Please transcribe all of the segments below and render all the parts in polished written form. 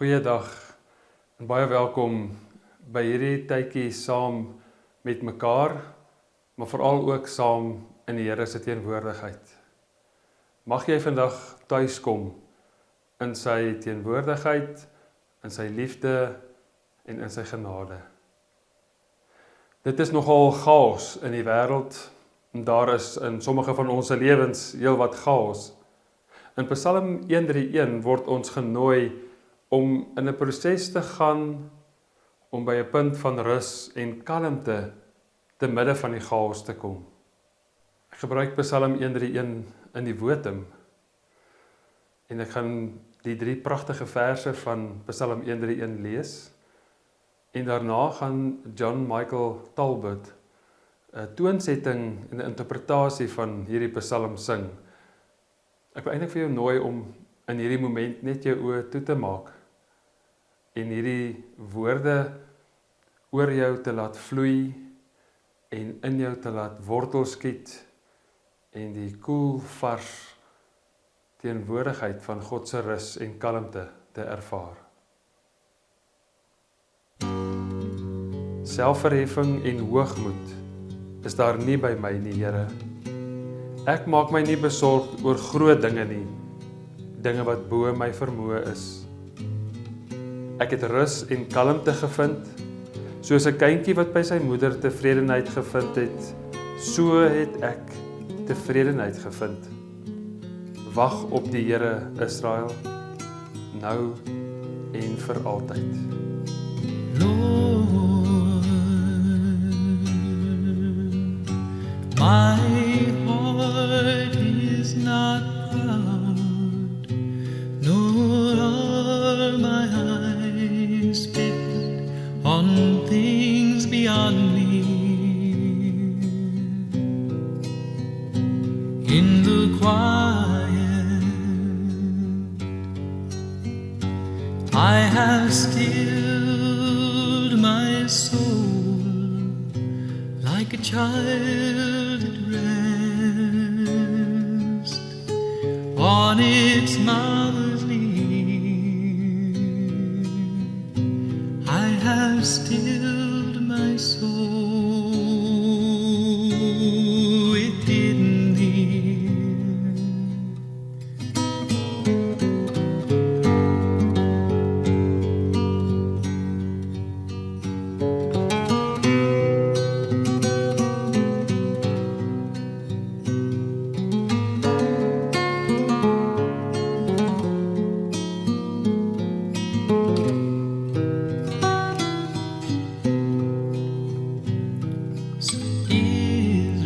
Goeiedag en baie welkom by hierdie tydjie saam met mekaar, maar veral ook saam in die Here se teenwoordigheid. Mag jy vandag tuis kom in sy teenwoordigheid, in sy liefde en in sy genade. Dit is nogal chaos in die wêreld en daar is in sommige van ons lewens heel wat chaos. In Psalm 131 word ons genooi om in 'n proses te gaan om by 'n punt van rus en kalmte te midde van die chaos te kom. Ek gebruik Psalm 131 in die wotum en ek gaan die 3 pragtige verse van Psalm 131 lees en daarna gaan John Michael Talbot 'n toonsetting en 'n interpretasie van hierdie Psalm sing. Ek wil eintlik vir jou nooi om in hierdie moment net jou oë toe te maak en hierdie woorde oor jou te laat vloei en in jou te laat wortel skiet en die koel, vars teenwoordigheid van God se rus en kalmte te ervaar. Selfverheffing en hoogmoed is daar nie by my nie, Here. Ek maak my nie besorgd oor groot dinge nie, dinge wat bo my vermoë is. Ek het rus en kalmte gevind, soos 'n kindjie wat by sy moeder tevredenheid gevind het, so het ek tevredenheid gevind. Wag op die Here, Israel, nou en vir altyd. Lord, my heart is not proud, nor are my eyes fixed on things beyond me. In the quiet, I have stilled my soul like a child at rest on its mother's knee. I have stilled my soul within thee.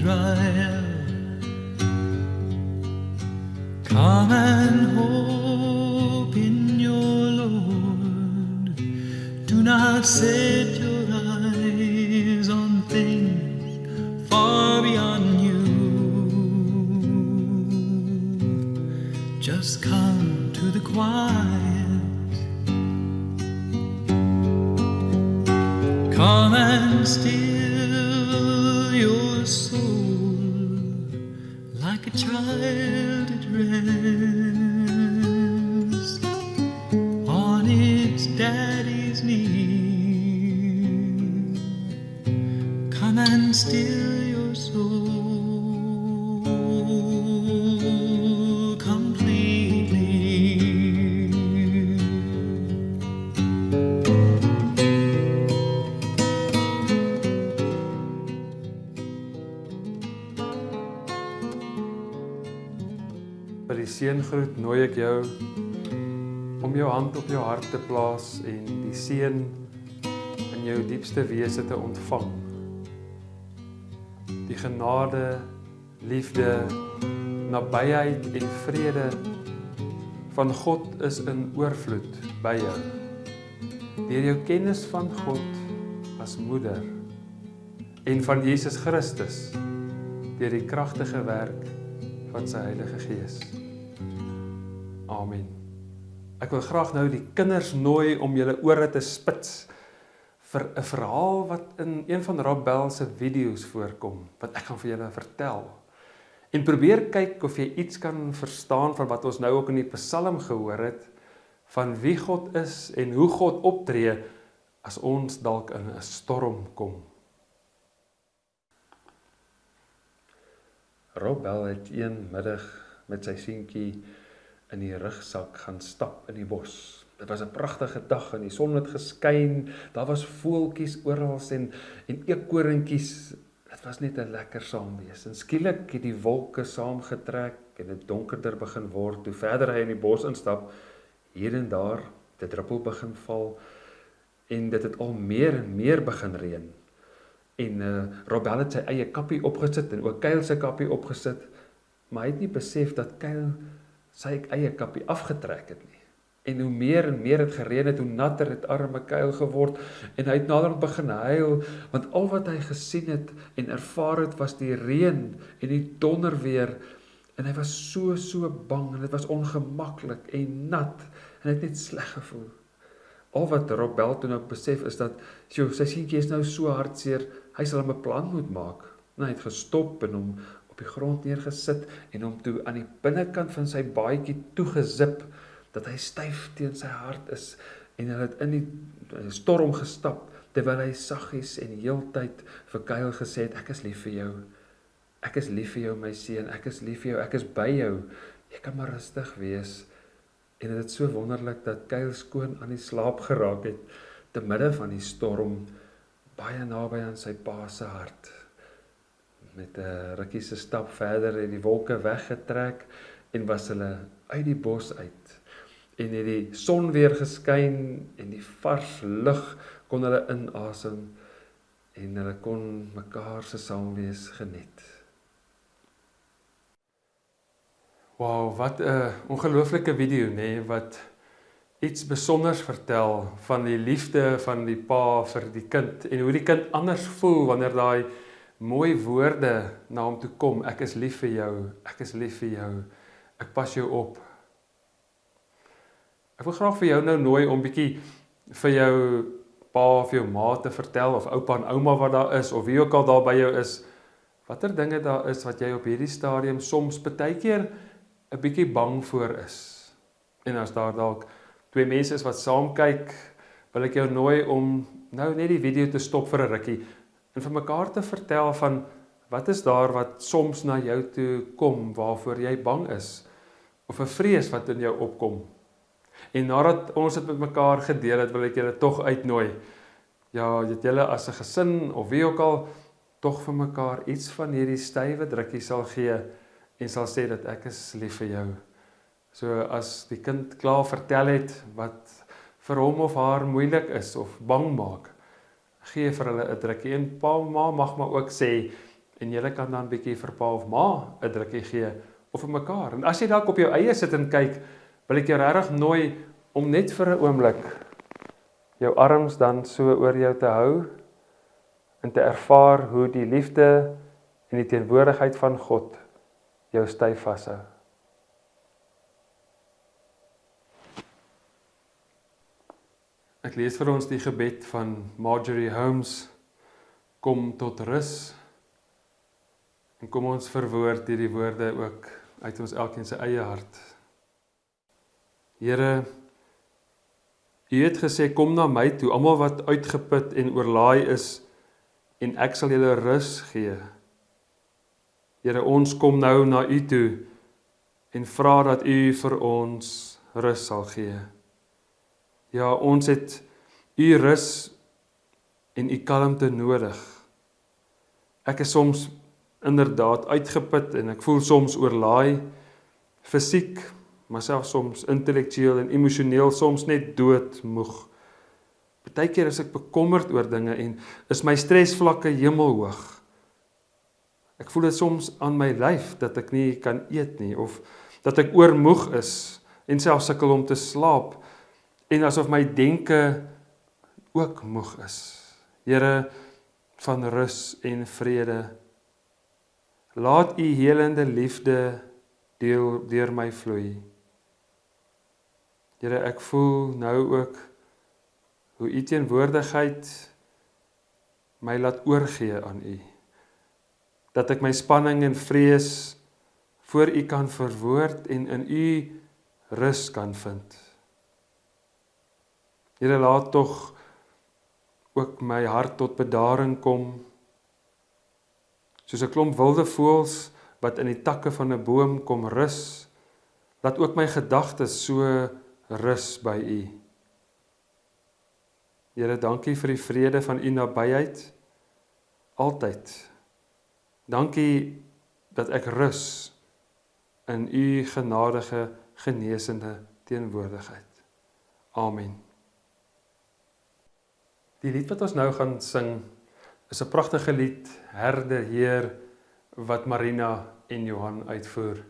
Israel, come and hope in your Lord. Do not set your eyes on things far beyond you. Just come to the quiet. Come and still your soul like a child at rest on its daddy's knee. Come and still your soul completely. By die seëngroet nooi ek jou om jou hand op jou hart te plaas en die seën in jou diepste wese te ontvang. Die genade, liefde, nabyheid en vrede van God is in oorvloed by jou. Deur jou kennis van God as moeder en van Jesus Christus deur die kragtige werk van sy Heilige Gees. Amen. Ek wil graag nou die kinders nooi om julle ore te spits vir 'n verhaal wat in een van Rob Bell se video's voorkom, wat ek gaan vir julle vertel. En probeer kyk of jy iets kan verstaan van wat ons nou ook in die Psalm gehoor het, van wie God is en hoe God optree as ons dalk in 'n storm kom. Rob Bell het een middag met sy seentjie in die rugsak gaan stap in die bos. Dit was 'n pragtige dag en die son het geskyn, daar was voeltjies oral en eekoringkies. Dit was net 'n lekker saamwees. En skielik het die wolke saamgetrek en dit donkerder begin word. Hoe verder hy in die bos instap, hier en daar, dit druppel begin val en dit het al meer en meer begin reën. En Rob Bell het sy eie kappie opgesit en ook Kyle se kappie opgesit, maar hy het nie besef dat Kyle sy eie kappie afgetrek het nie. En hoe meer en meer het gereën het, hoe natter het arme Kyle geword en hy het naderhand begin huil, want al wat hy gesien het en ervaar het was die reën en die donderweer en hy was so bang en dit was ongemaklik en nat en hy het net sleg gevoel. Al wat Rob Bell toe nou besef is dat sy seentjie is nou so hartseer, hy sal hom 'n plan moet maak. Nou, hy het gestop en hom op die grond neergesit en hom toe aan die binnekant van sy baadjie toegezip, dat hy styf teen sy hart is en hy het in die storm gestap, terwyl hy saggies en heeltyd vir Kyle gesê het, ek is lief vir jou. Ek is lief vir jou, my seun, ek is lief vir jou, ek is by jou. Jy kan maar rustig wees. En dit is so wonderlik dat Kyle skoon aan die slaap geraak het, te midde van die storm, baie naby aan sy pa se hart. Met 'n rukkie se stap verder het die wolke weggetrek en was hulle uit die bos uit. En het die son weer geskyn en die vars lug kon hulle inasem en hulle kon mekaar se saamwees geniet. Wow, wat 'n ongelooflike video, nê, wat iets besonders vertel van die liefde van die pa vir die kind en hoe die kind anders voel wanneer daai mooi woorde na hom toe kom. Ek is lief vir jou, ek is lief vir jou, ek pas jou op. Ek wil graag vir jou nou nooi om bietjie vir jou pa of jou ma te vertel, of oupa en ouma wat daar is, of wie ook al daar by jou is, watter dinge daar is wat jy op hierdie stadium soms partykeer 'n bietjie bang voor is. En as daar dalk twee mense is wat saam kyk, wil ek jou nooi om nou net die video te stop vir 'n rukkie en vir mekaar te vertel van wat is daar wat soms na jou toe kom waarvoor jy bang is, of 'n vrees wat in jou opkom. En nadat ons dit met mekaar gedeel het, wil ek julle tog uitnooi. Ja, dat julle as 'n gesin of wie ook al tog vir mekaar iets van hierdie stywe drukkie sal gee en sal sê dat ek is lief vir jou. So as die kind klaar vertel het wat vir hom of haar moeilik is of bang maak, gee vir hulle 'n drukkie en pa en ma mag maar ook sê en julle kan dan bietjie vir pa of ma 'n drukkie gee of vir mekaar. En as jy dalk op jou eie sit en kyk, wil ek jou regtig nooi om net vir 'n oomblik jou arms dan so oor jou te hou en te ervaar hoe die liefde en die teenwoordigheid van God jou styf vashou. Ek lees vir ons die gebed van Marjorie Holmes, kom tot rus, en kom ons verwoord hierdie woorde ook uit ons elkeen se eie hart. Here, U het gesê, kom na my toe, almal wat uitgeput en oorlaai is, en ek sal julle rus gee. Here, ons kom nou na U toe, en vra dat U vir ons rus sal gee. Ja, ons het U rus en U kalmte nodig. Ek is soms inderdaad uitgeput en ek voel soms oorlaai, fisiek, maar selfs soms intellektueel en emosioneel, soms net doodmoeg. Partykeer is ek bekommerd oor dinge en is my stresvlakke hemelhoog. Ek voel dit soms aan my lyf dat ek nie kan eet nie, of dat ek oormoeg is en selfs sukkel om te slaap, en asof my denke ook moeg is. Here van rus en vrede, laat U helende liefde deur my vloei. Here, ek voel nou ook hoe U teenwoordigheid my laat oorgee aan U. Dat ek my spanning en vrees voor U kan verwoord en in U rus kan vind. Here, laat tog ook my hart tot bedaring kom, soos 'n klomp wilde voëls wat in die takke van 'n boom kom rus, laat ook my gedagtes so rus by U. Here, dankie vir die vrede van U nabyheid, altyd. Dankie dat ek rus in U genadige, genesende teenwoordigheid. Amen. Die lied wat ons nou gaan sing, is 'n pragtige lied, Herder Heer, wat Marina en Johan uitvoer.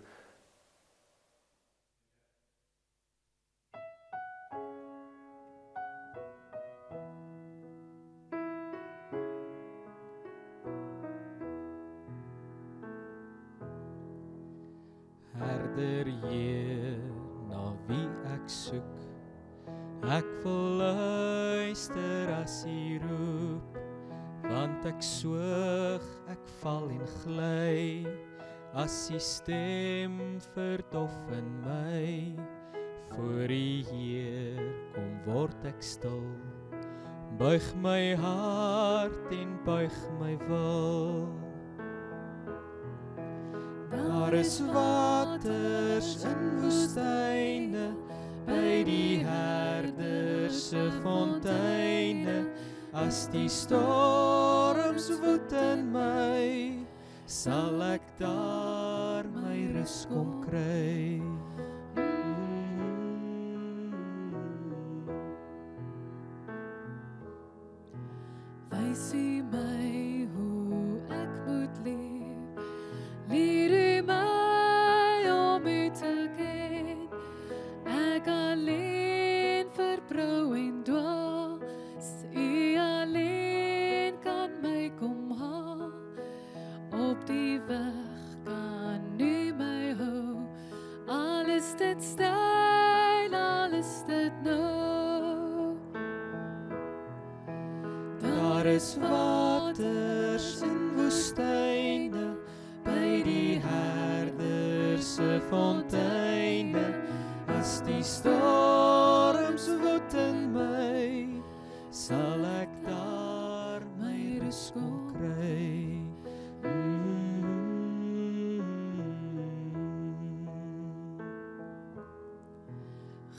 Herder Heer, na wie ek soek, ek wil luister as U roep, want ek soog, ek val en gly, as U stem verdof in my. Voor U Heer, kom word ek stil, buig my hart en buig my wil. Daar is waters in woestyne, by die herder se fonteine, as die storms woed in my, sal ek daar my rus kom kry. Wys U my hoe ek moet leef, leer U my om U te ken, ek alleen verbrou en dwaal, U alleen kan my kom haal, op die weg kan U my hou, al is dit styl, al is dit nou. Daar is waters in woestyne, by die herder se fonteine, as die storms woed in my, sal ek daar my rus kom kry.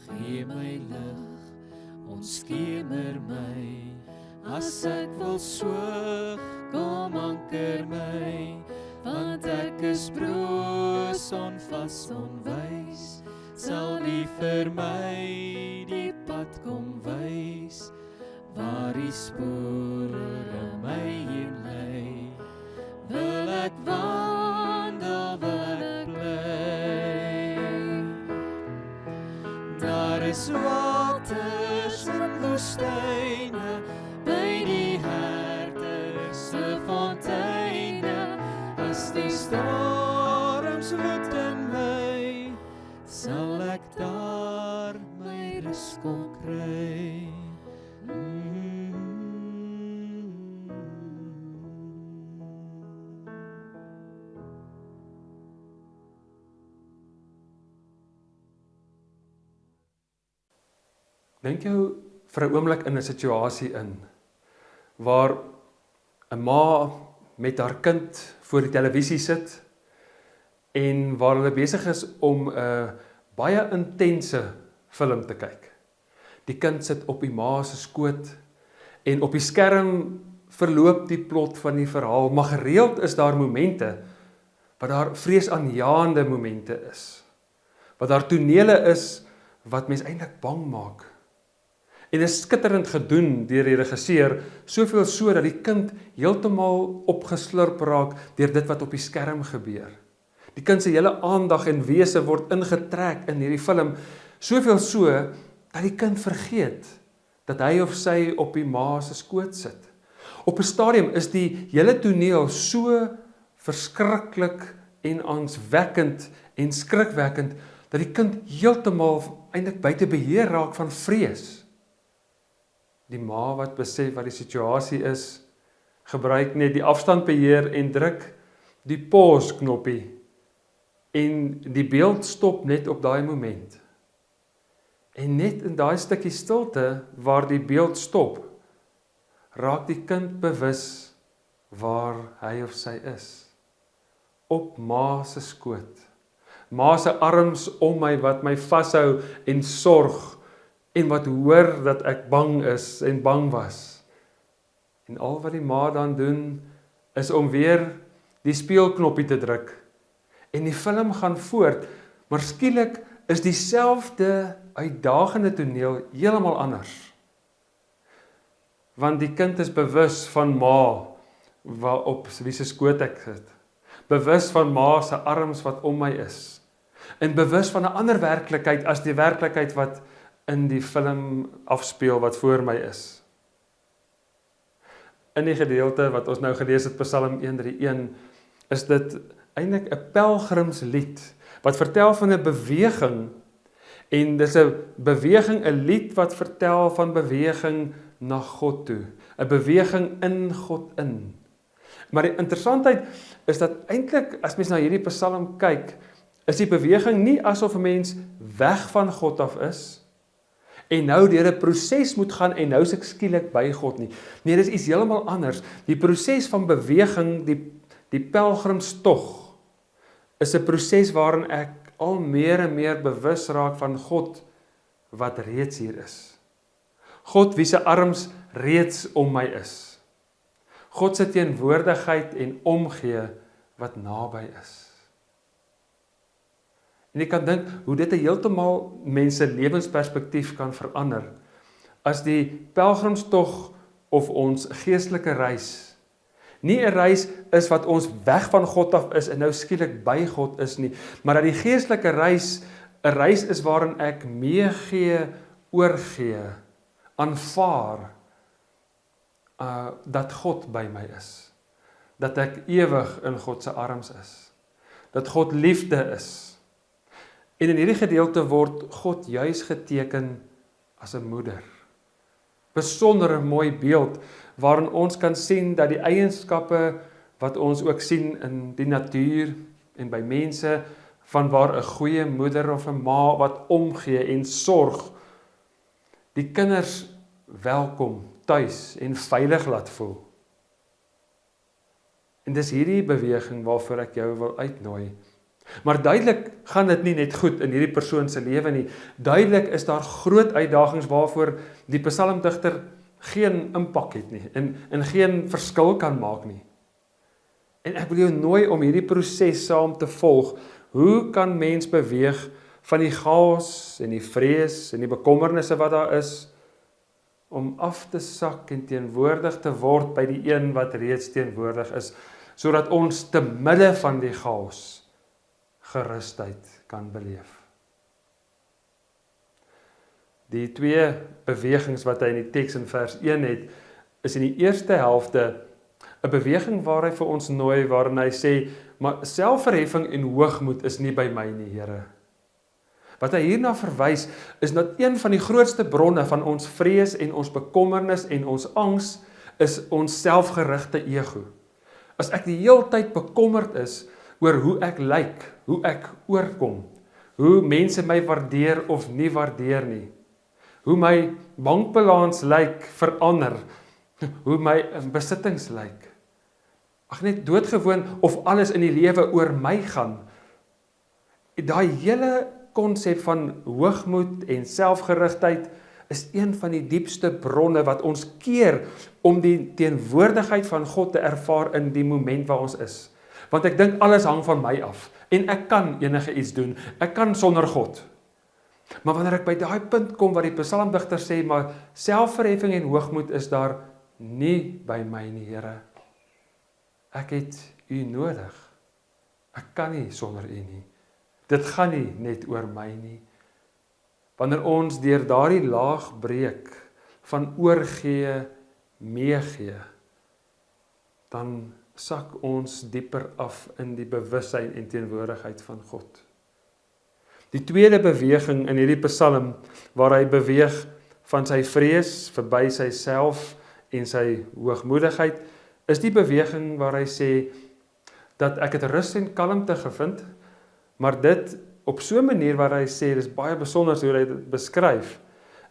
Gee my lig, ontskemer my, as ek wil soog, kom anker my, want ek is broos, onvas, onwys, sal U vir my die pad kom wys, waar die spore my heen lei, wil ek wandel, wil ek bly. Daar is waters in woestyne, by die herder se fonteine, as die storms woed in my, sal ek daar my rus kom kry. Dink jou vir 'n oomblik in 'n situasie in, waar 'n ma met haar kind voor die televisie sit, en waar hulle besig is om 'n baie intense film te kyk. Die kind sit op die ma se skoot, en op die skerm verloop die plot van die verhaal, maar gereeld is daar momente, wat daar vreesaanjaende momente is, wat daar tonele is, wat mens eintlik bang maak. En is skitterend gedoen deur die regisseur, soveel so dat die kind heeltemal opgeslurp raak deur dit wat op die skerm gebeur. Die kind se hele aandag en wese word ingetrek in hierdie film, soveel so dat die kind vergeet dat hy of sy op die ma se skoot sit. Op 'n stadium is die hele toneel so verskriklik en angswekkend en skrikwekkend dat die kind heeltemal eintlik buite beheer raak van vrees. Die ma wat besef wat die situasie is, gebruik net die afstandbeheer en druk die pause knoppie, en die beeld stop net op daai moment. En net in daai stukkie stilte waar die beeld stop, raak die kind bewus waar hy of sy is. Op ma se skoot. Ma se arms om my wat my vashou en sorg en wat hoor dat ek bang is en bang was. En al wat die ma dan doen is om weer die speelknoppie te druk. En die film gaan voort, maar skielik is dieselfde uitdagende toneel heeltemal anders. Want die kind is bewus van ma op wie se skoot ek sit. Bewus van ma se arms wat om my is. En bewus van 'n ander werklikheid as die werklikheid wat in die film afspeel wat voor my is. In die gedeelte wat ons nou gelees het, Psalm 131, is dit eintlik 'n pelgrimslied wat vertel van 'n beweging, en dis 'n beweging, 'n lied wat vertel van beweging na God toe, 'n beweging in God in. Maar die interessantheid is dat eintlik as mens na hierdie Psalm kyk, is die beweging nie asof 'n mens weg van God af is en nou deur 'n proses moet gaan en nou is ek skielik by God nie. Nee, dis iets heeltemal anders. Die proses van beweging, die pelgrimstog, is 'n proses waarin ek al meer en meer bewus raak van God wat reeds hier is. God wie se arms reeds om my is. God se teenwoordigheid en omgee wat naby is. En ek kan dink hoe dit heeltemal mense lewensperspektief kan verander. As die pelgrimstog of ons geestelike reis nie 'n reis is wat ons weg van God af is en nou skielik by God is nie, maar dat die geestelike reis 'n reis is waarin ek meegee, oorgee, aanvaar dat God by my is. Dat ek ewig in God se arms is. Dat God liefde is. En in hierdie gedeelte word God juis geteken as 'n moeder. Besondere mooi beeld waarin ons kan sien dat die eienskappe wat ons ook sien in die natuur en by mense, van waar 'n goeie moeder of 'n ma wat omgee en sorg, die kinders welkom tuis en veilig laat voel. En dis hierdie beweging waarvoor ek jou wil uitnooi. Maar duidelik gaan dit nie net goed in hierdie persoon se lewe nie. Duidelik is daar groot uitdagings waarvoor die psalmdigter geen impak het nie en geen verskil kan maak nie. En ek wil jou nooi om hierdie proses saam te volg. Hoe kan mens beweeg van die chaos en die vrees en die bekommernisse wat daar is, om af te sak en teenwoordig te word by die een wat reeds teenwoordig is, sodat ons te midde van die chaos gerusheid kan beleef. Die twee bewegings wat hy in die teks in vers 1 het, is in die eerste helfte 'n beweging waar hy vir ons nooi, waarin hy sê, maar selfverheffing en hoogmoed is nie by my nie, Here. Wat hy hierna verwys, is dat een van die grootste bronne van ons vrees en ons bekommernis en ons angs, is ons selfgerigte ego. As ek die hele tyd bekommerd is oor hoe ek lyk, hoe ek oorkom, hoe mense my waardeer of nie waardeer nie, hoe my bankbalans lyk verander, hoe my besittings lyk, net doodgewoon of alles in die lewe oor my gaan. Daai hele konsep van hoogmoed en selfgerigtheid is een van die diepste bronne wat ons keer om die teenwoordigheid van God te ervaar in die moment waar ons is. Want ek dink alles hang van my af en ek kan enige iets doen. Ek kan sonder God. Maar wanneer ek by daai punt kom waar die psalmdigter sê, maar selfverheffing en hoogmoed is daar nie by my nie, Here. Ek het U nodig. Ek kan nie sonder U nie. Dit gaan nie net oor my nie. Wanneer ons deur daardie laag breek van oorgee, meegee, dan sak ons dieper af in die bewussyn en teenwoordigheid van God. Die tweede beweging in hierdie psalm, waar hy beweeg van sy vrees verby sy self en sy hoogmoedigheid, is die beweging waar hy sê dat ek het rus en kalmte gevind, maar dit op so 'n manier waar hy sê, dis baie besonder hoe hy dit beskryf.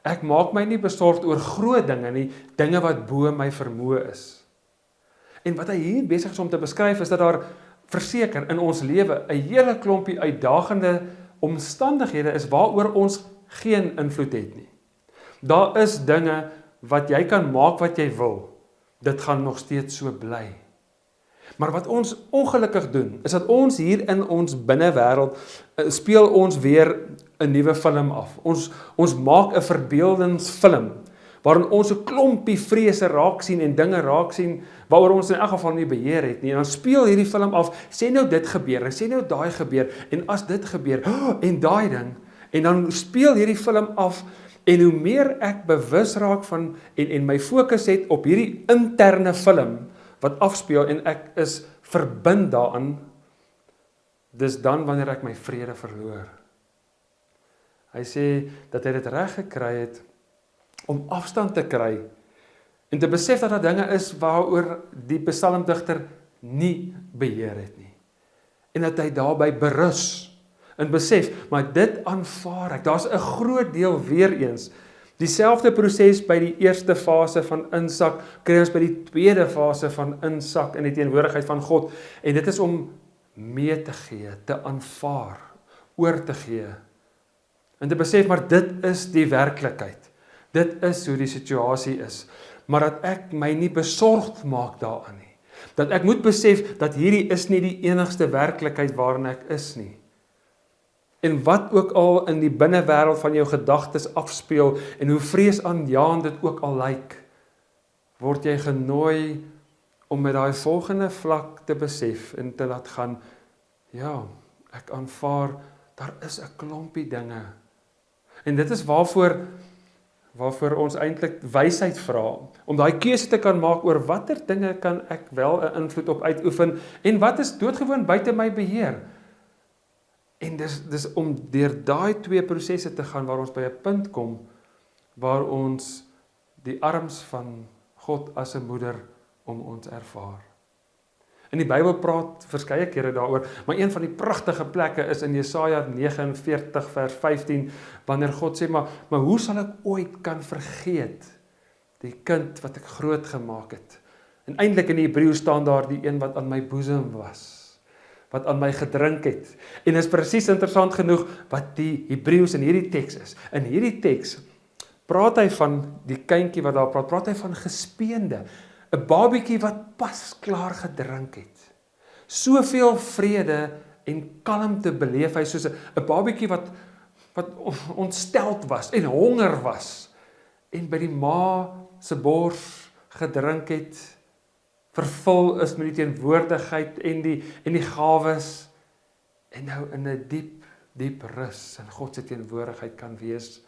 Ek maak my nie besorgd oor groot dinge nie, dinge wat bo my vermoë is. En wat hy hier besig is om te beskryf is dat daar verseker in ons lewe 'n hele klompie uitdagende omstandighede is waaroor ons geen invloed het nie. Daar is dinge wat jy kan maak wat jy wil. Dit gaan nog steeds so bly. Maar wat ons ongelukkig doen, is dat ons hier in ons binnewêreld speel ons weer 'n nuwe film af. Ons maak 'n verbeeldingsfilm waarin ons 'n klompie vrese raak sien en dinge raak sien waaroor ons in elk geval nie beheer het nie. En dan speel hierdie film af, sê nou dit gebeur, en sê nou daai gebeur, en as dit gebeur, en daai ding, en dan speel hierdie film af, en hoe meer ek bewus raak van, en my fokus het op hierdie interne film, wat afspeel, en ek is verbind daaraan, dis dan wanneer ek my vrede verloor. Hy sê dat hy dit reg gekry het, om afstand te kry, en te besef dat daar dinge is waaroor die psalmdigter nie beheer het nie. En dat hy daarby berus, en besef, maar dit aanvaar ek. Daar's 'n groot deel weer eens, dieselfde proses by die eerste fase van insak, kry ons by die tweede fase van insak in die teenwoordigheid van God, en dit is om mee te gee, te aanvaar, oor te gee, en te besef, maar dit is die werklikheid. Dit is hoe die situasie is, maar dat ek my nie besorgd maak daaraan nie. Dat ek moet besef dat hierdie is nie die enigste werklikheid waarin ek is nie. En wat ook al in die binnewêreld van jou gedagtes afspeel en hoe vreesaanjaend dit ook al lyk, word jy genooi om met daai volgende vlak te besef en te laat gaan, ja, ek aanvaar, daar is 'n klompie dinge. En dit is waarvoor ons eintlik wysheid vra, om daai keuse te kan maak oor watter dinge kan ek wel 'n invloed op uitoefen, en wat is doodgewoon buite my beheer. En dis om deur daai twee prosesse te gaan, waar ons by 'n punt kom, waar ons die arms van God as 'n moeder om ons ervaar. In die Bybel praat verskeie kere daaroor, maar een van die pragtige plekke is in Jesaja 49 vers 15, wanneer God sê, maar hoe sal ek ooit kan vergeet die kind wat ek groot gemaak het? En eintlik in die Hebreëus staan daar die een wat aan my boesem was, wat aan my gedrink het. En is presies interessant genoeg wat die Hebreëus in hierdie teks is. In hierdie teks praat hy van die kindjie wat daar praat hy van gespeende, 'n babietjie wat pas klaar gedrink het. Soveel vrede en kalmte beleef hy, soos 'n babietjie wat ontsteld was en honger was, en by die ma se bors gedrink het, vervul is met die teenwoordigheid en die gawes, en nou in 'n diep rus in God se teenwoordigheid kan wees,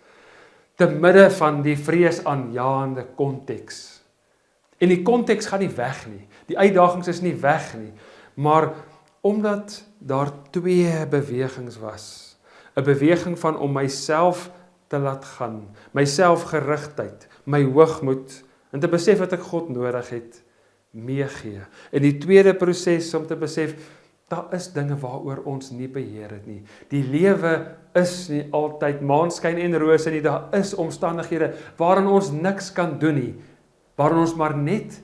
te midde van die vreesaanjaende konteks. En die konteks gaan nie weg nie, die uitdagings is nie weg nie, maar omdat daar twee bewegings was, 'n beweging van om myself te laat gaan, my selfgerigtheid, my hoogmoed, en te besef dat ek God nodig het, meegee. En die tweede proses om te besef, daar is dinge waaroor ons nie beheer het nie. Die lewe is nie altyd maanskyn en rose nie, daar is omstandighede waarin ons niks kan doen nie, waarin ons maar net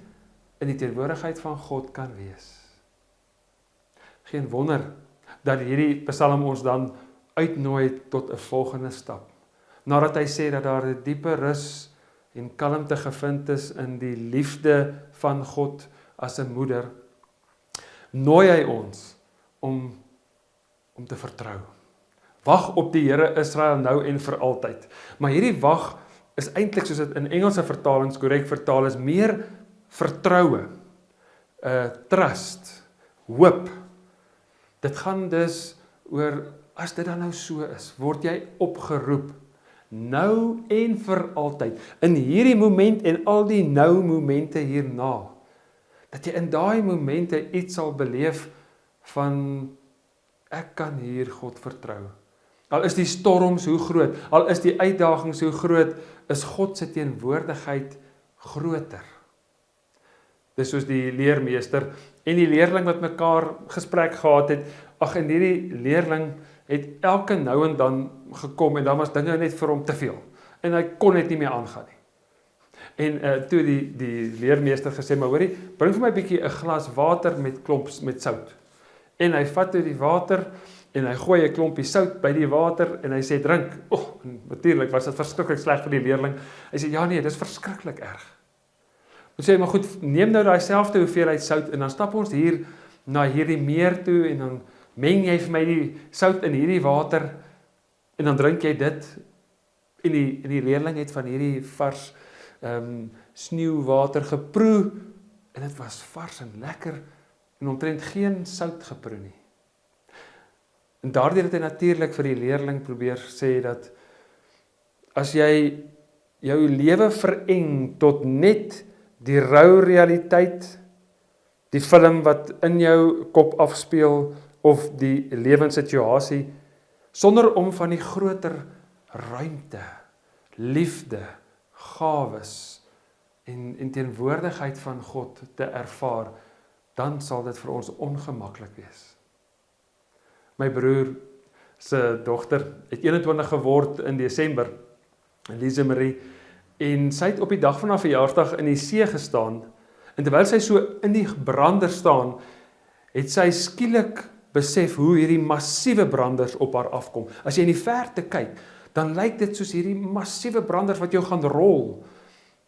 in die teenwoordigheid van God kan wees. Geen wonder dat hierdie Psalm ons dan uitnooi tot 'n volgende stap. Nadat hy sê dat daar 'n diepe rus en kalmte gevind is in die liefde van God as 'n moeder, nooi hy ons om te vertrou. Wag op die Here Israel nou en vir altyd. Maar hierdie wag is eintlik, soos dit in Engelse vertalings korrek vertaal is, meer vertroue, trust, hoop. Dit gaan dus oor, as dit dan nou so is, word jy opgeroep, nou en vir altyd, in hierdie moment en al die nou momente hierna, dat jy in daai momente iets sal beleef van, ek kan hier God vertrou. Al is die storms hoe groot, al is die uitdagings hoe groot, is God se teenwoordigheid groter. Dis soos die leermeester en die leerling wat mekaar gesprek gehad het, ag en hierdie leerling het elke nou en dan gekom en dan was dinge net vir hom te veel. En hy kon net nie meer aangaan nie. En toe die leermeester gesê, maar hoorie, bring vir my 'n bietjie 'n glas water met klomps met sout. En hy vat toe die water en hy gooi 'n klompie sout by die water en hy sê drink. Natuurlik was dit verskriklik sleg vir die leerling. Hy sê ja nee, dis verskriklik erg. Ons sê maar goed, neem nou daai selfde hoeveelheid sout en dan stap ons hier na hierdie meer toe en dan meng jy vir my die sout in hierdie water en dan drink jy dit. En die leerling het van hierdie vars sneeuwater geproe en dit was vars en lekker en omtrent geen sout geproe nie. En daardeur het hy natuurlik vir die leerling probeer sê dat as jy jou lewe vereng tot net die rou realiteit, die film wat in jou kop afspeel of die lewenssituasie, sonder om van die groter ruimte, liefde, gawes en teenwoordigheid van God te ervaar, dan sal dit vir ons ongemaklik wees. My broer se dogter het 21 geword in Desember, Elise Marie, en sy het op die dag van haar verjaarsdag in die see gestaan, en terwyl sy so in die brander staan, het sy skielik besef hoe hierdie massiewe branders op haar afkom. As jy in die verte kyk, dan lyk dit soos hierdie massiewe branders wat jou gaan rol.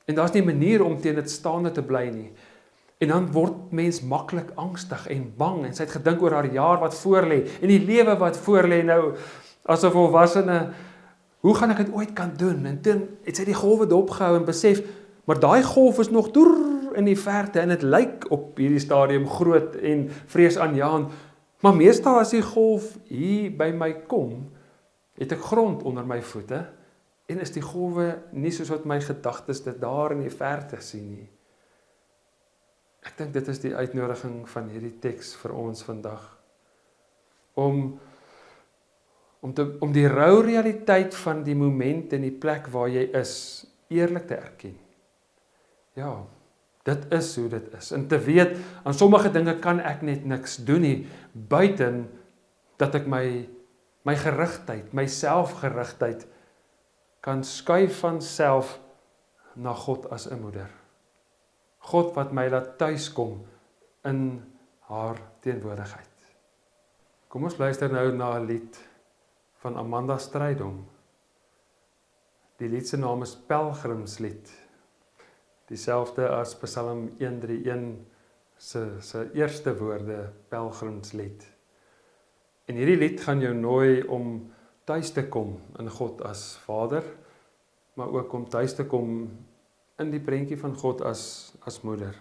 En daar's nie 'n manier om teen dit staande te bly nie. En dan word mens maklik angstig en bang, en sy het gedink oor haar jaar wat voorlê, en die lewe wat voorlê nou, as 'n volwassene, hoe gaan ek dit ooit kan doen? En toe het sy die golwe dopgehou en besef, maar daai golf is nog deur in die verte, en dit lyk op hierdie stadium groot en vreesaanjaend, maar meestal as die golf hier by my kom, het ek grond onder my voete, en is die golwe nie soos wat my gedagtes dit daar in die verte sien nie. Ek dink dit is die uitnodiging van hierdie teks vir ons vandag, om die rou realiteit van die moment en die plek waar jy is, eerlik te erken. Ja, dit is hoe dit is. En te weet, aan sommige dinge kan ek net niks doen nie, buiten dat ek my gerigtheid, my selfgerigtheid, kan skuif van self na God as 'n moeder. God wat my laat tuiskom in haar teenwoordigheid. Kom ons luister nou na 'n lied van Amanda Strydom. Die lied se naam is Pelgrimslied. Dieselfde as Psalm 131 se eerste woorde, Pelgrimslied. En hierdie lied gaan jou nooi om tuis te kom in God as Vader, maar ook om tuis te kom in die prentjie van God as moeder.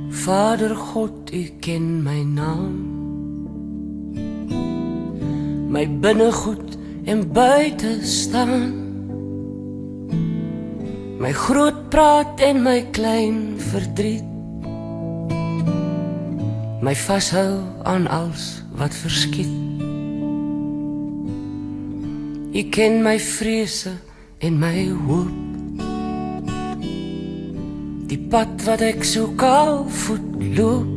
Vader God, U ken my naam, my binnegoed en buite staan, my groot praat en my klein verdriet, my vashou aan alles wat verskiet. U ken my vrese en my hoop, die pad wat ek so kaalvoet loop,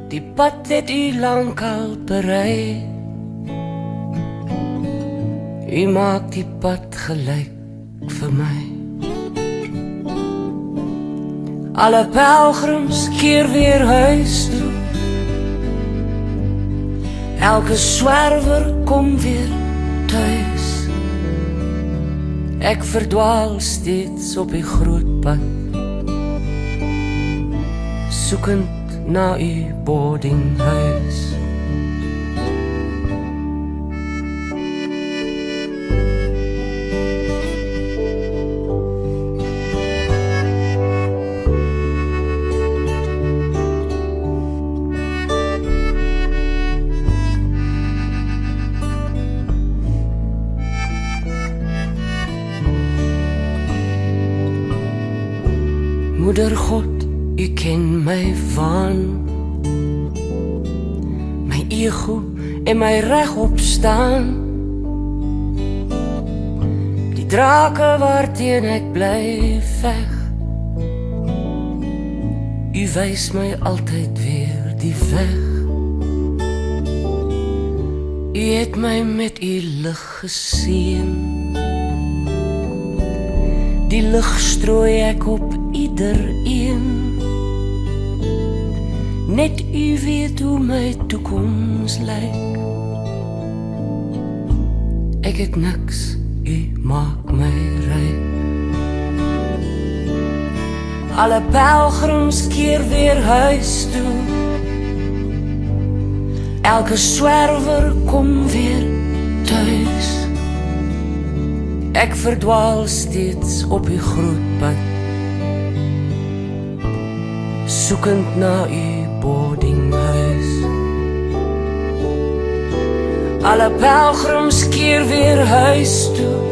die pad het U lankal berei. U maak die pad gelyk vir my. Alle pelgrims keer weer huis toe, elke swerwer kom weer thuis. Ek verdwaal steeds op die groot pad, soekend na U boardinghuis. Moeder God, U ken my waan, my ego en my regop staan. Die drake waarteen ek bly veg, U wys my altyd weer die weg. U het my met U lig geseën, die lig strooi ek op iedereen. Net U weet hoe my toekoms lyk. Ek het niks, U maak my ryk. Alle pelgrims keer weer huis toe. Elke swerwer kom weer thuis. Ek verdwaal steeds op U grootpad, soekend na U boardinghuis. Alle pelgrims keer weer huis toe.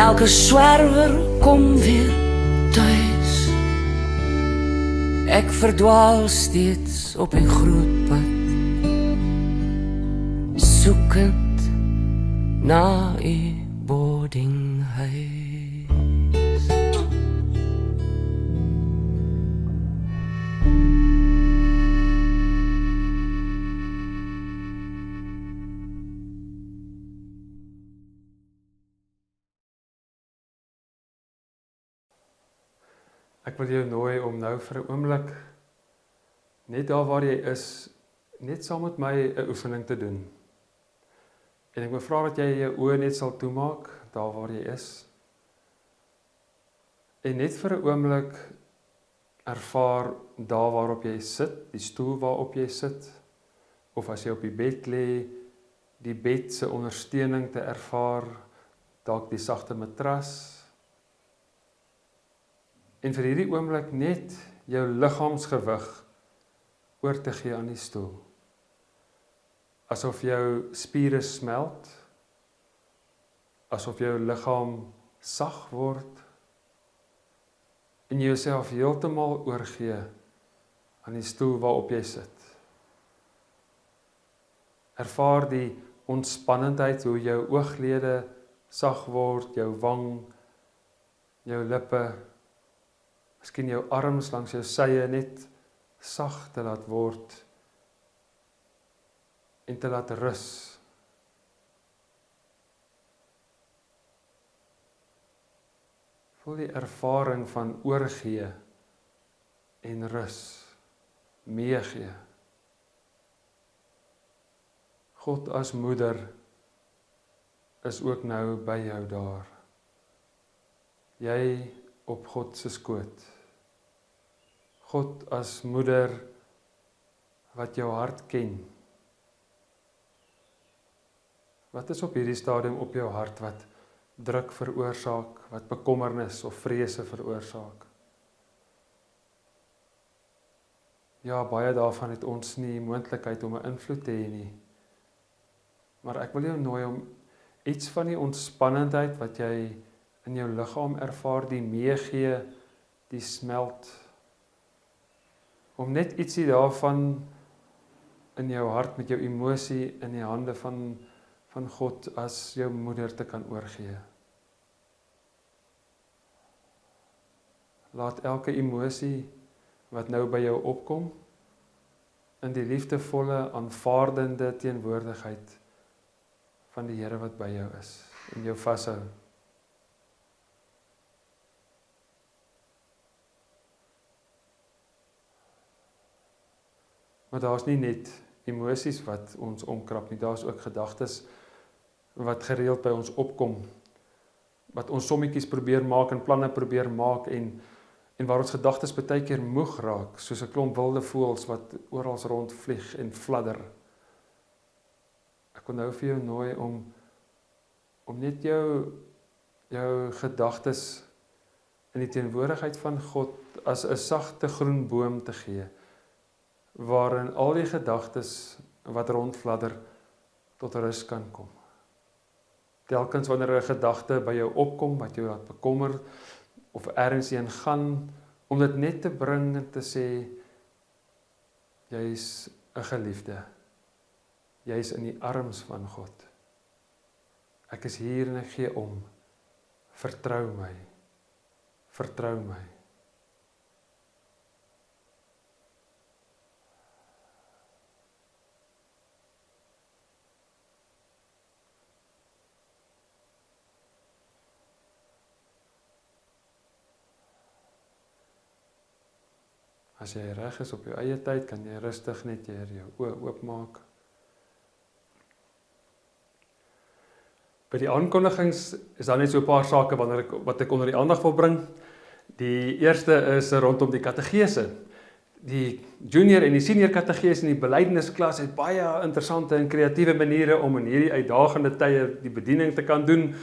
Elke swerwer kom weer thuis. Ek verdwaal steeds op U grootpad, soekend na U boardinghuis. Ek wil jou nooi om nou vir 'n oomblik, net daar waar jy is, net saam met my 'n oefening te doen. En ek wil vra dat jy jou oë net sal toemaak, daar waar jy is. En net vir 'n oomblik ervaar daar waarop jy sit, die stoel waarop jy sit, of as jy op die bed lê, die bed se ondersteuning te ervaar, dalk die sagte matras. En vir hierdie oomblik net jou liggaamsgewig oor te gee aan die stoel. Asof jou spiere smelt, asof jou liggaam sag word, en jy jouself heeltemal oorgee aan die stoel waarop jy sit. Ervaar die ontspannendheid, hoe jou ooglede sag word, jou wang, jou lippe, miskien jou arms langs jou sye net sag te laat word en te laat rus. Voel die ervaring van oorgee en rus, meegee. God as moeder is ook nou by jou daar. Jy op God se skoot. God as moeder wat jou hart ken. Wat is op hierdie stadium op jou hart wat druk veroorsaak, wat bekommernis of vrese veroorsaak? Ja, baie daarvan het ons nie moontlikheid om 'n invloed te hê nie. Maar ek wil jou nooi om iets van die ontspannendheid wat jy in jou liggaam ervaar, die meegee, die smelt, om net ietsie daarvan in jou hart met jou emosie in die hande van God as jou moeder te kan oorgee. Laat elke emosie wat nou by jou opkom, in die liefdevolle, aanvaardende teenwoordigheid van die Here wat by jou is, en jou vashou. Maar daar's nie net emosies wat ons omkrap nie, daar's ook gedagtes wat gereeld by ons opkom, wat ons sommetjies probeer maak en planne probeer maak en waar ons gedagtes baie keer moeg raak, soos 'n klomp wilde voëls wat oral rondvlieg en fladder. Ek wil nou vir jou nooi om net jou gedagtes in die teenwoordigheid van God as 'n sagte groen boom te gee, waarin al die gedagtes wat rondfladder tot rus kan kom. Telkens wanneer 'n gedagte by jou opkom, wat jou laat bekommer, of ergens heen gaan, om dit net te bring en te sê, jy is 'n geliefde. Jy is in die arms van God. Ek is hier en ek gee om. Vertrou my. Vertrou my. As jy reg is op jou eie tyd, kan jy rustig net jou oë oopmaak. By die aankondigings is daar net so 'n paar sake wat ek onder die aandag wil bring. Die eerste is rondom die kategese. Die junior en die senior kategese in die belydennisklas het baie interessante en kreatiewe maniere om in hierdie uitdagende tye die bediening te kan doen.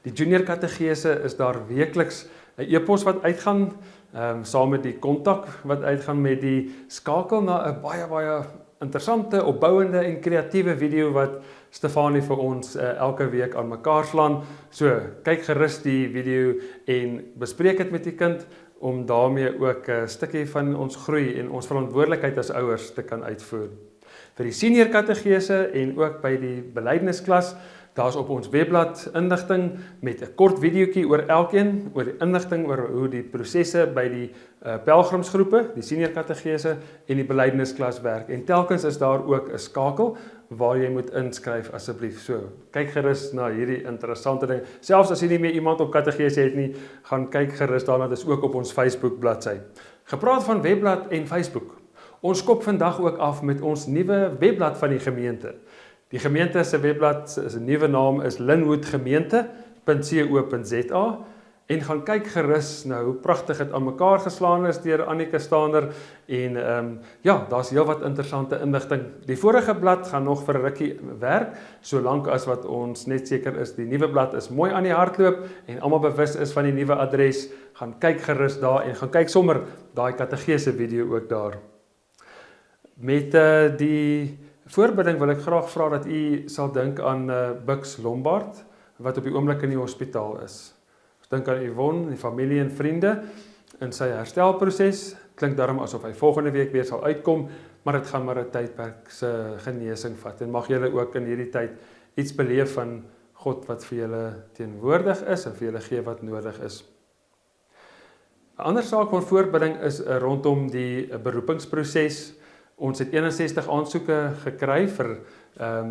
Die junior kategese is daar weekliks 'n e-pos wat uitgaan, saam met die kontak wat uitgaan met die skakel na 'n baie interessante, opbouende en kreatiewe video wat Stefanie vir ons elke week aan mekaar slaan. So, kyk gerus die video en bespreek dit met die kind om daarmee ook 'n stukkie van ons groei en ons verantwoordelikheid as ouers te kan uitvoer. Vir die senior kategese en ook by die belydennisklas, daar's op ons webblad inligting met 'n kort videoetjie oor elkeen, oor die inligting oor hoe die prosesse by die pelgrimsgroepe, die senior kategese en die belydennisklas werk. En telkens is daar ook 'n skakel waar jy moet inskryf asseblief. So, kyk gerus na hierdie interessante ding. Selfs as jy nie meer iemand op kategese het nie, gaan kyk gerus daarna, dit is ook op ons Facebook bladsy. Gepraat van webblad en Facebook. Ons kop vandag ook af met ons nuwe webblad van die gemeente. Die gemeente se webblad se nuwe naam is linwoodgemeente.co.za en gaan kyk gerus nou hoe pragtig dit aan mekaar geslaan is deur Annika Stander en daar's heelwat interessante inligting. Die vorige blad gaan nog vir 'n rukkie werk, solank as wat ons net seker is die nuwe blad is mooi aan die hardloop en almal bewus is van die nuwe adres, gaan kyk gerus daar en gaan kyk sommer daai kategese video ook daar. Met die voorbidding wil ek graag vra dat u sal dink aan Bux Lombard, wat op die oomblik in die hospitaal is. Ons dink aan Yvonne, die familie en vriende in sy herstelproses. Klink daarom asof hy volgende week weer sal uitkom, maar dit gaan maar 'n tydperk se genesing vat. En mag julle ook in hierdie tyd iets beleef van God wat vir julle teenwoordig is en vir julle gee wat nodig is. 'n Ander saak van voorbidding is rondom die beroepingsproses. Ons het 61 aansoeke gekry vir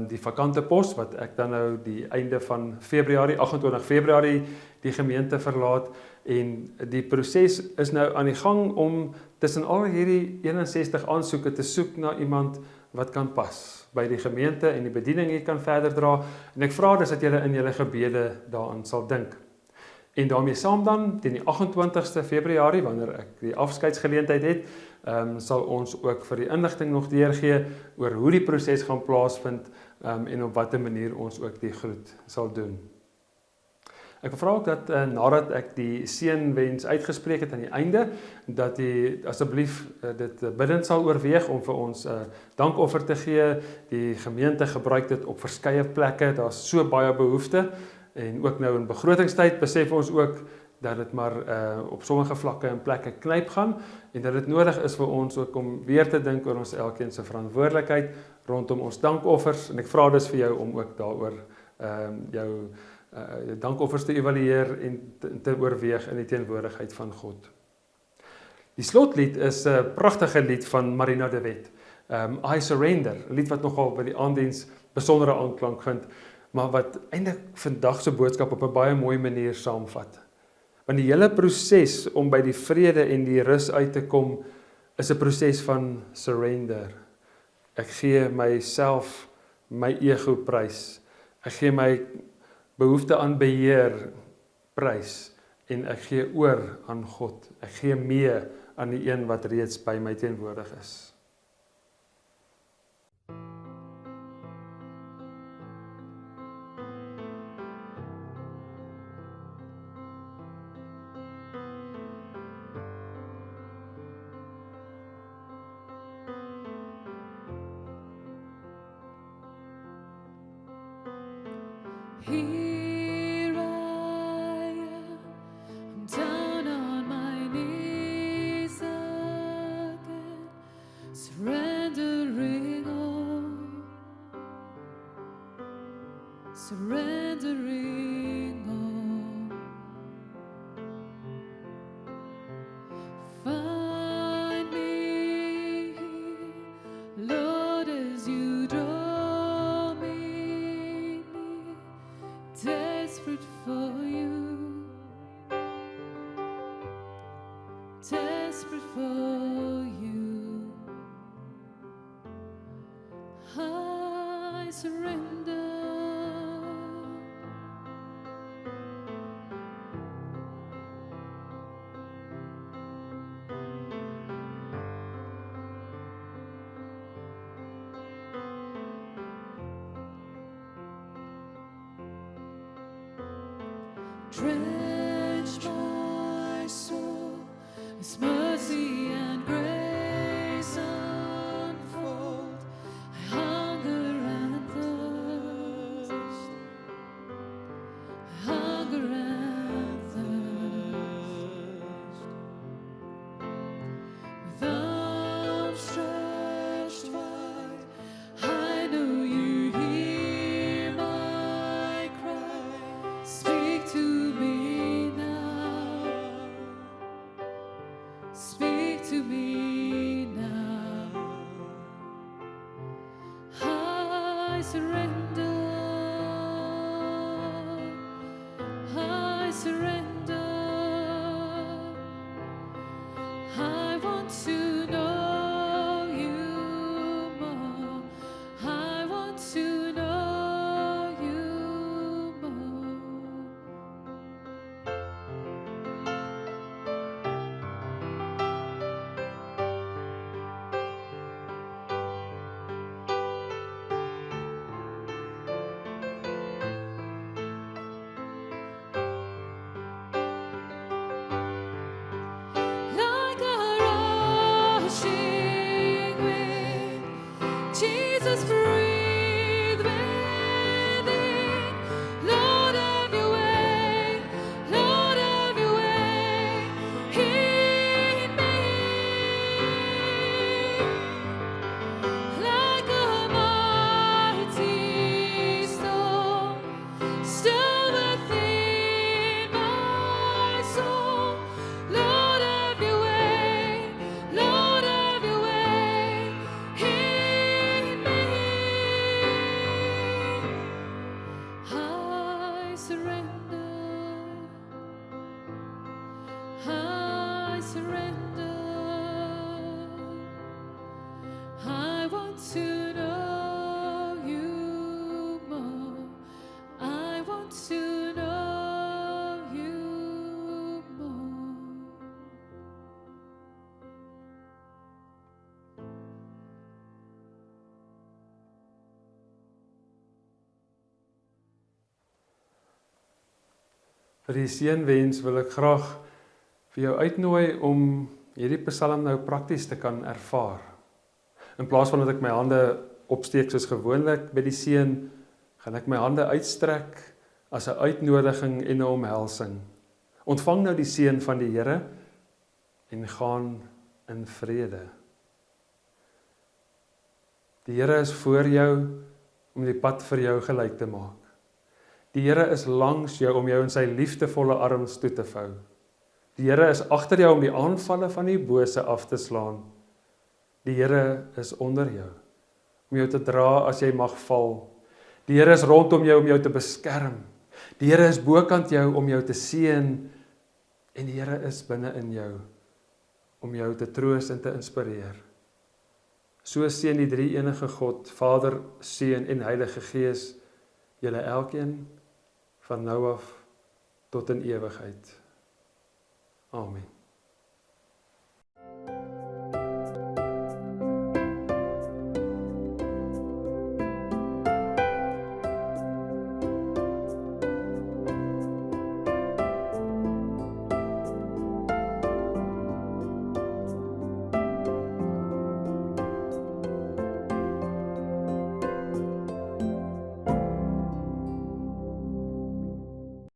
die vakante pos wat ek dan nou die einde van Februarie, 28 Februarie die gemeente verlaat en die proses is nou aan die gang om tussen al hierdie 61 aansoeke te soek na iemand wat kan pas by die gemeente en die bediening hier kan verder dra en ek vra dus dat julle in julle gebede daaraan sal dink. En daarmee saam dan, teen die 28ste Februarie, wanneer ek die afskeidsgeleentheid het, sal ons ook vir die inligting nog deurgee oor hoe die proses gaan plaasvind en op watter manier ons ook die groet sal doen. Ek vra ook dat nadat ek die seënwens uitgespreek het aan die einde, dat jy asseblief dit bidend sal oorweeg om vir ons dankoffer te gee. Die gemeente gebruik dit op verskeie plekke, daar's so baie behoefte. En ook nou in begrotingstyd besef ons ook dat dit maar op sommige vlakke en plekke knyp gaan en dat dit nodig is vir ons ook om weer te dink oor ons elkeen se verantwoordelikheid rondom ons dankoffers en ek vra dus vir jou om ook daaroor jou dankoffers te evalueer en te oorweeg in die teenwoordigheid van God. Die slotlied is 'n pragtige lied van Marina de Wet. I Surrender, 'n lied wat nogal by die aanddiens besondere aanklank vind, maar wat eintlik vandag se boodskap op 'n baie mooi manier saamvat. Want die hele proses om by die vrede en die rus uit te kom, is 'n proses van surrender. Ek gee myself, my ego prys. Ek gee my behoefte aan beheer prys en ek gee oor aan God. Ek gee mee aan die een wat reeds by my teenwoordig is. Here I am, I'm down on my knees again, surrendering surrendering all. Find me, Lord, as you draw me near, desperate for you, desperate for you. I surrender. Drench my soul as mercy and grace unfold. I hunger and thirst. I hunger and thirst. With arms stretched wide, I know you hear my cry. Speak to me now. Speak to me now. I surrender. I surrender. I want to know you more. I want to know you more. Like a rushing wind, Jesus, breathe within. Lord, have your way. Lord, have your way in me. Like a mighty storm, still within my soul. Lord, have your way. Lord, have your way in me. I surrender. I surrender. I want to know you more. I want to know you more. Vir die seënwens wil ek graag vir jou uitnooi om hierdie Psalm nou prakties te kan ervaar. In plaas van dat ek my hande opsteek soos gewoonlik by die seën, gaan ek my hande uitstrek as 'n uitnodiging en 'n omhelsing. Ontvang nou die seën van die Here en gaan in vrede. Die Here is voor jou om die pad vir jou gelyk te maak. Die Here is langs jou om jou in sy liefdevolle arms toe te vou. Die Here is agter jou om die aanvalle van die bose af te slaan. Die Here is onder jou om jou te dra as jy mag val. Die Here is rondom jou om jou te beskerm. Die Here is bokant jou om jou te seën en die Here is binne in jou om jou te troos en te inspireer. So seën die drie enige God, Vader, Seun en Heilige Gees, julle elkeen van nou af tot in ewigheid. Amen.